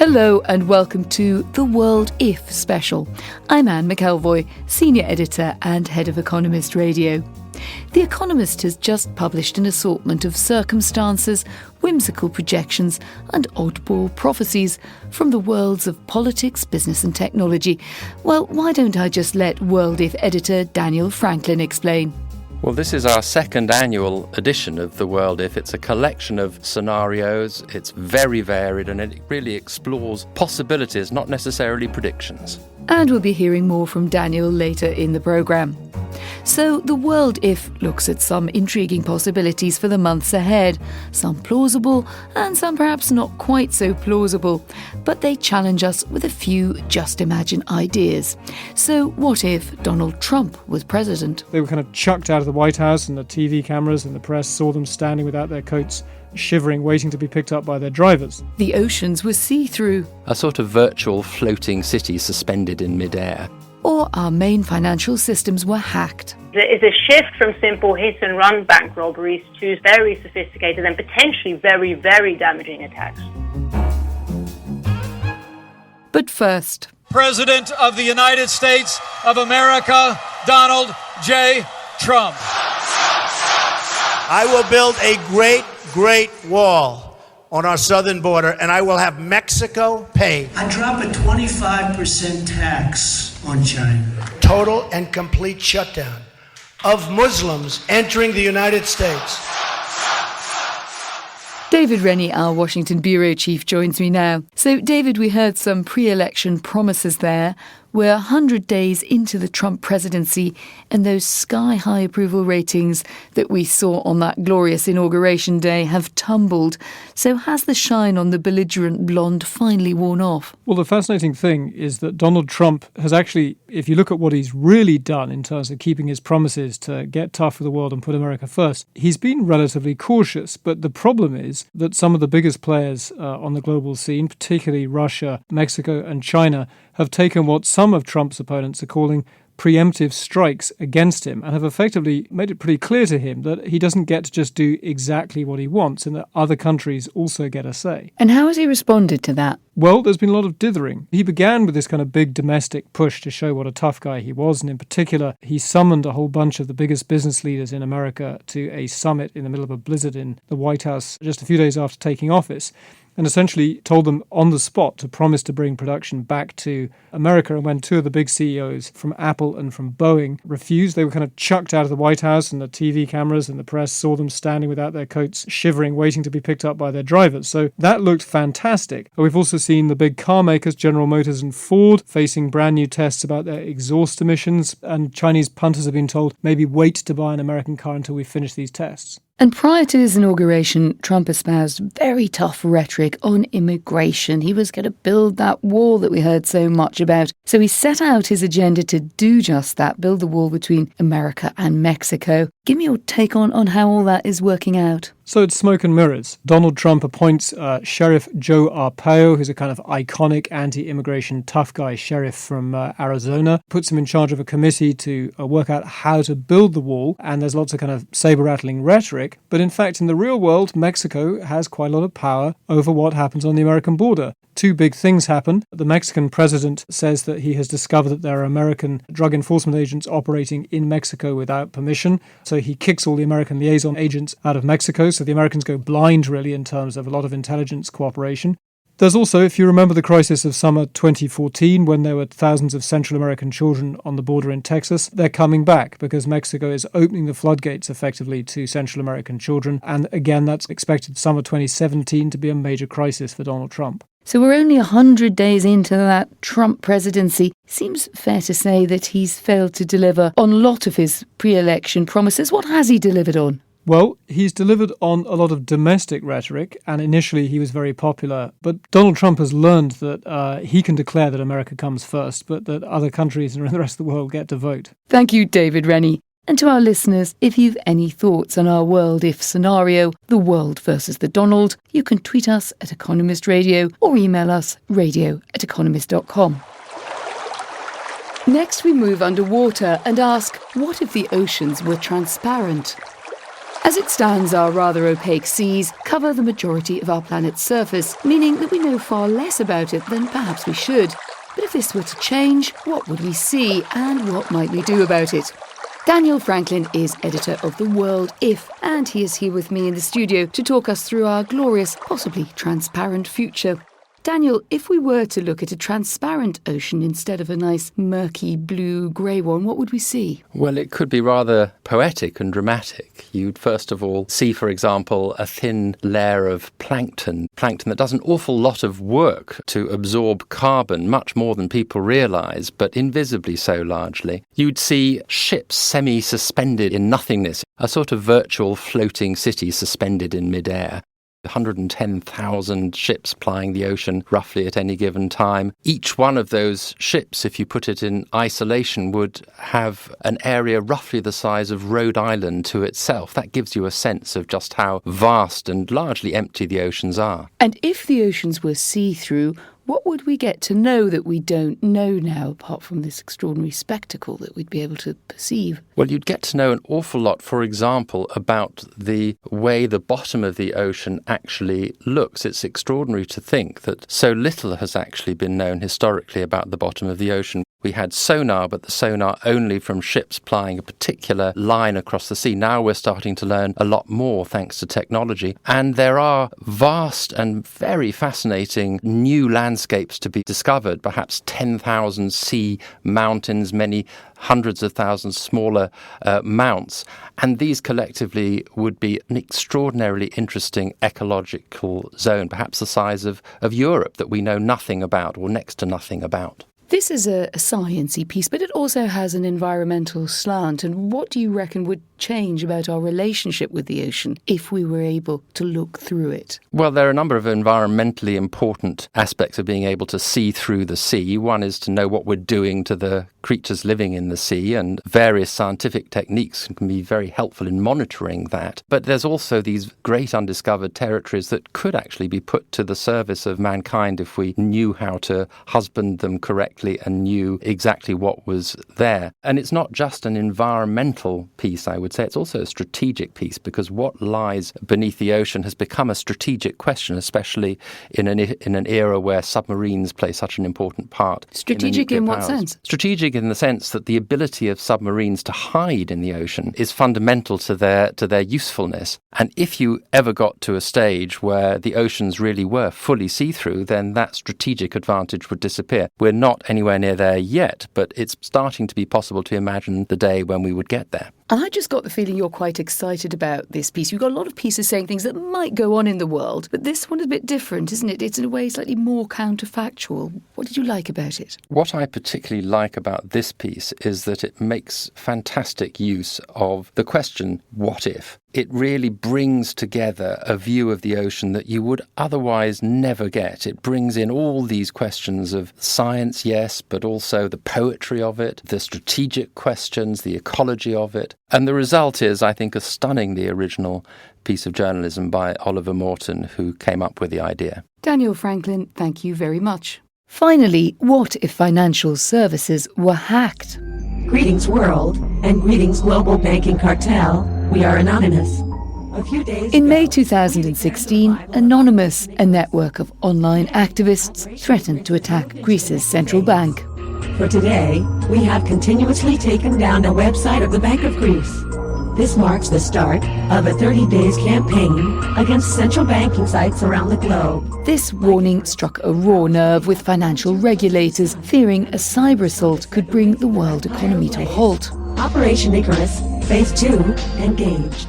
Hello and welcome to the World If special. I'm McElvoy, Senior Editor and Head of Economist Radio. The Economist has just published an assortment of circumstances, whimsical projections and oddball prophecies from the worlds of politics, business and technology. Well, why don't I just let World If editor Daniel Franklin explain? Well, this is our second annual edition of The World If. It's a collection of scenarios. It's very varied and it really explores possibilities, not necessarily predictions. And we'll be hearing more from Daniel later in the programme. So The World If looks at some intriguing possibilities for the months ahead, some plausible and some perhaps not quite so plausible, but they challenge us with a few just imagine ideas. So what if Donald Trump was president? They were kind of chucked out of the White House and the TV cameras and the press saw them standing without their coats, shivering, waiting to be picked up by their drivers. The oceans were see-through. A sort of virtual floating city suspended in midair. Or our main financial systems were hacked. There is a shift from simple hit-and-run bank robberies to very sophisticated and potentially very, very damaging attacks. But first, President of the United States of America, Donald J. Trump. I will build a great wall on our southern border, and I will have Mexico pay. I drop a 25% tax on China. Total and complete shutdown of Muslims entering the United States. David Rennie, our Washington bureau chief, joins me now. So, David, we heard some pre-election promises there. We're 100 days into the Trump presidency and those sky-high approval ratings that we saw on that glorious inauguration day have tumbled. So has the shine on the belligerent blonde finally worn off? Well, the fascinating thing is that Donald Trump has actually, if you look at what he's really done in terms of keeping his promises to get tough with the world and put America first, he's been relatively cautious. But the problem is that some of the biggest players on the global scene, particularly Russia, Mexico and China, have taken what some of Trump's opponents are calling preemptive strikes against him and have effectively made it pretty clear to him that he doesn't get to just do exactly what he wants and that other countries also get a say. And how has he responded to that? Well, there's been a lot of dithering. He began with this kind of big domestic push to show what a tough guy he was, and in particular, he summoned a whole bunch of the biggest business leaders in America to a summit in the middle of a blizzard in the White House just a few days after taking office, and essentially told them on the spot to promise to bring production back to America. And when two of the big CEOs from Apple and from Boeing refused, they were kind of chucked out of the White House and the TV cameras and the press saw them standing without their coats, shivering, waiting to be picked up by their drivers. So that looked fantastic. We've also seen the big car makers, General Motors and Ford, facing brand new tests about their exhaust emissions, and Chinese punters have been told maybe wait to buy an American car until we finish these tests. And prior to his inauguration, Trump espoused very tough rhetoric on immigration. He was going to build that wall that we heard so much about. So he set out his agenda to do just that, build the wall between America and Mexico. Give me your take on how all that is working out. So it's smoke and mirrors. Donald Trump appoints Sheriff Joe Arpaio, who's a kind of iconic anti-immigration tough guy sheriff from Arizona, puts him in charge of a committee to work out how to build the wall. And there's lots of kind of saber-rattling rhetoric. But in fact, in the real world, Mexico has quite a lot of power over what happens on the American border. Two big things happen. The Mexican president says that he has discovered that there are American drug enforcement agents operating in Mexico without permission. So he kicks all the American liaison agents out of Mexico. So the Americans go blind, really, in terms of a lot of intelligence cooperation. There's also, if you remember the crisis of summer 2014, when there were thousands of Central American children on the border in Texas, they're coming back because Mexico is opening the floodgates effectively to Central American children. And again, that's expected summer 2017 to be a major crisis for Donald Trump. So we're only 100 days into that Trump presidency. Seems fair to say that he's failed to deliver on a lot of his pre-election promises. What has he delivered on? Well, he's delivered on a lot of domestic rhetoric, and initially he was very popular. But Donald Trump has learned that he can declare that America comes first, but that other countries and the rest of the world get to vote. Thank you, David Rennie. And to our listeners, if you've any thoughts on our world if scenario, the world versus the Donald, you can tweet us at Economist Radio or email us radio@economist.com. Next we move underwater and ask, what if the oceans were transparent? As it stands, our rather opaque seas cover the majority of our planet's surface, meaning that we know far less about it than perhaps we should. But if this were to change, what would we see and what might we do about it? Daniel Franklin is editor of The World If, and he is here with me in the studio to talk us through our glorious, possibly transparent future. Daniel, if we were to look at a transparent ocean instead of a nice murky blue-grey one, what would we see? Well, it could be rather poetic and dramatic. You'd first of all see, for example, a thin layer of plankton that does an awful lot of work to absorb carbon, much more than people realise, but invisibly so largely. You'd see ships semi-suspended in nothingness, a sort of virtual floating city suspended in midair. 110,000 ships plying the ocean roughly at any given time. Each one of those ships, if you put it in isolation, would have an area roughly the size of Rhode Island to itself. That gives you a sense of just how vast and largely empty the oceans are. And if the oceans were see-through, what would we get to know that we don't know now, apart from this extraordinary spectacle that we'd be able to perceive? Well, you'd get to know an awful lot, for example, about the way the bottom of the ocean actually looks. It's extraordinary to think that so little has actually been known historically about the bottom of the ocean. We had sonar, but the sonar only from ships plying a particular line across the sea. Now we're starting to learn a lot more thanks to technology. And there are vast and very fascinating new landscapes to be discovered, perhaps 10,000 sea mountains, many hundreds of thousands smaller mounts. And these collectively would be an extraordinarily interesting ecological zone, perhaps the size of Europe, that we know nothing about or next to nothing about. This is a science-y piece, but it also has an environmental slant. And what do you reckon would change about our relationship with the ocean if we were able to look through it? Well, there are a number of environmentally important aspects of being able to see through the sea. One is to know what we're doing to the creatures living in the sea, and various scientific techniques can be very helpful in monitoring that. But there's also these great undiscovered territories that could actually be put to the service of mankind if we knew how to husband them correctly and knew exactly what was there. And it's not just an environmental piece, I would say, it's also a strategic piece, because what lies beneath the ocean has become a strategic question, especially in an era where submarines play such an important part. Strategic in what sense? Strategic in the sense that the ability of submarines to hide in the ocean is fundamental to their usefulness. And if you ever got to a stage where the oceans really were fully see-through, then that strategic advantage would disappear. We're not anywhere near there yet, but it's starting to be possible to imagine the day when we would get there. And I just got the feeling you're quite excited about this piece. You've got a lot of pieces saying things that might go on in the world, but this one is a bit different, isn't it? It's in a way slightly more counterfactual. What did you like about it? What I particularly like about this piece is that it makes fantastic use of the question, what if? It really brings together a view of the ocean that you would otherwise never get. It brings in all these questions of science, yes, but also the poetry of it, the strategic questions, the ecology of it. And the result is, I think, a stunningly original piece of journalism by Oliver Morton, who came up with the idea. Daniel Franklin, thank you very much. Finally, what if financial services were hacked? Greetings, world, and greetings, global banking cartel. We are anonymous. In May 2016, Anonymous, a network of online activists, threatened to attack Greece's central bank. For today, we have continuously taken down the website of the Bank of Greece. This marks the start of a 30-day campaign against central banking sites around the globe. This warning struck a raw nerve with financial regulators, fearing a cyber assault could bring the world economy to a halt. Operation Icarus, Phase 2, engaged.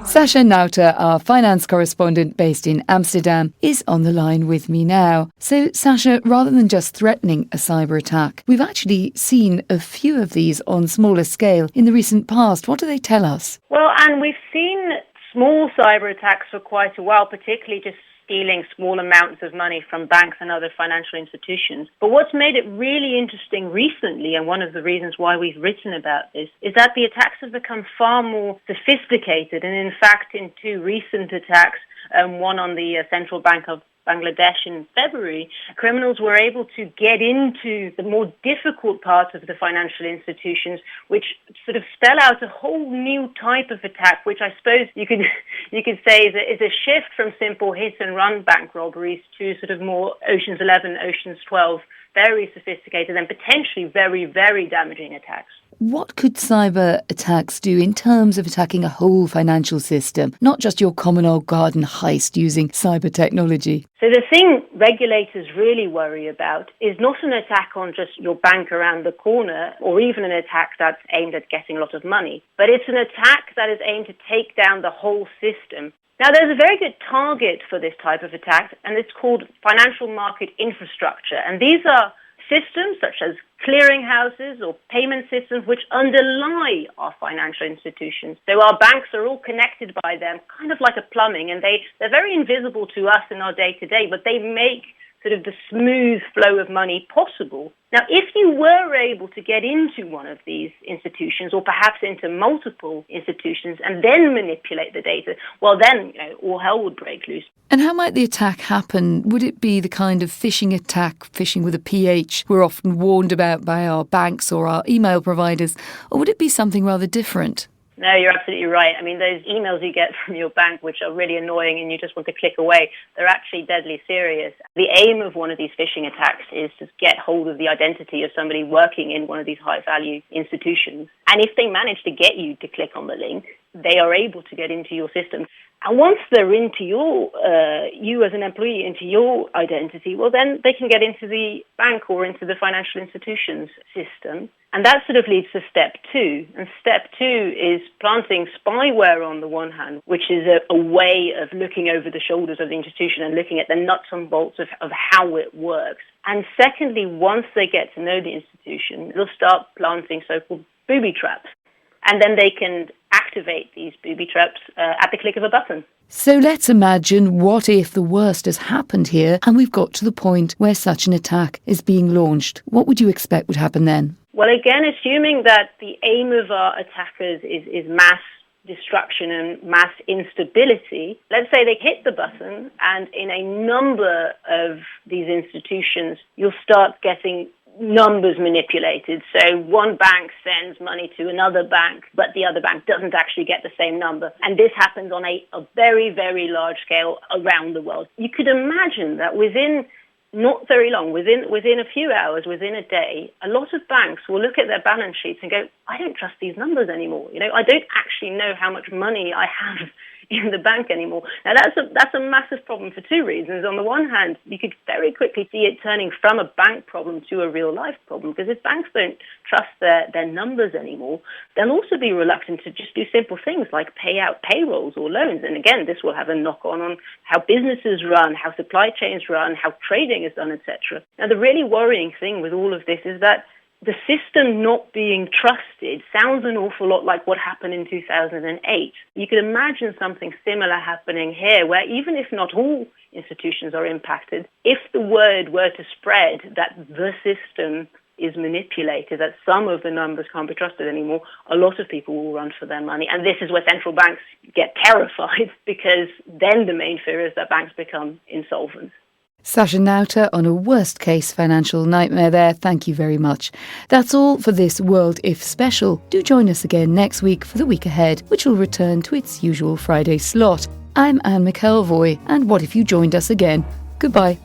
Sasha Nauta, our finance correspondent based in Amsterdam, is on the line with me now. So, Sasha, rather than just threatening a cyber attack, we've actually seen a few of these on smaller scale in the recent past. What do they tell us? Well, Anne, we've seen small cyber attacks for quite a while, particularly just stealing small amounts of money from banks and other financial institutions. But what's made it really interesting recently, and one of the reasons why we've written about this, is that the attacks have become far more sophisticated. And in fact, in two recent attacks, one on the Central Bank of Bangladesh in February, criminals were able to get into the more difficult parts of the financial institutions, which sort of spell out a whole new type of attack, which I suppose you could say is a shift from simple hit-and-run bank robberies to sort of more Ocean's 11, Ocean's 12, very sophisticated and potentially very, very damaging attacks. What could cyber attacks do in terms of attacking a whole financial system, not just your common old garden heist using cyber technology? So the thing regulators really worry about is not an attack on just your bank around the corner or even an attack that's aimed at getting a lot of money, but it's an attack that is aimed to take down the whole system. Now, there's a very good target for this type of attack, and it's called financial market infrastructure. And these are systems such as clearinghouses or payment systems which underlie our financial institutions. So our banks are all connected by them, kind of like a plumbing, and they're very invisible to us in our day-to-day, but they make sort of the smooth flow of money possible. Now, if you were able to get into one of these institutions or perhaps into multiple institutions and then manipulate the data, well, then all hell would break loose. And how might the attack happen? Would it be the kind of phishing attack, phishing with a PH, we're often warned about by our banks or our email providers, or would it be something rather different? No, you're absolutely right. I mean, those emails you get from your bank, which are really annoying and you just want to click away, they're actually deadly serious. The aim of one of these phishing attacks is to get hold of the identity of somebody working in one of these high-value institutions. And if they manage to get you to click on the link, they are able to get into your system. And once they're into you as an employee, into your identity, well, then they can get into the bank or into the financial institutions system. And that sort of leads to step two. And step two is planting spyware on the one hand, which is a way of looking over the shoulders of the institution and looking at the nuts and bolts of how it works. And secondly, once they get to know the institution, they'll start planting so-called booby traps. And then they can activate these booby traps at the click of a button. So let's imagine what if the worst has happened here and we've got to the point where such an attack is being launched. What would you expect would happen then? Well, again, assuming that the aim of our attackers is mass destruction and mass instability, let's say they hit the button and in a number of these institutions, you'll start getting numbers manipulated. So one bank sends money to another bank, but the other bank doesn't actually get the same number. And this happens on a very, very large scale around the world. You could imagine that within not very long, within a few hours, within a day, a lot of banks will look at their balance sheets and go, I don't trust these numbers anymore. I don't actually know how much money I have in the bank anymore. Now, that's a massive problem for two reasons. On the one hand, you could very quickly see it turning from a bank problem to a real-life problem, because if banks don't trust their numbers anymore, they'll also be reluctant to just do simple things like pay out payrolls or loans. And again, this will have a knock-on on how businesses run, how supply chains run, how trading is done, etc. Now, the really worrying thing with all of this is that the system not being trusted sounds an awful lot like what happened in 2008. You could imagine something similar happening here, where even if not all institutions are impacted, if the word were to spread that the system is manipulated, that some of the numbers can't be trusted anymore, a lot of people will run for their money. And this is where central banks get terrified, because then the main fear is that banks become insolvent. Sasha Nauta on a worst-case financial nightmare there. Thank you very much. That's all for this World If special. Do join us again next week for the week ahead, which will return to its usual Friday slot. I'm Anne McElvoy, and what if you joined us again? Goodbye.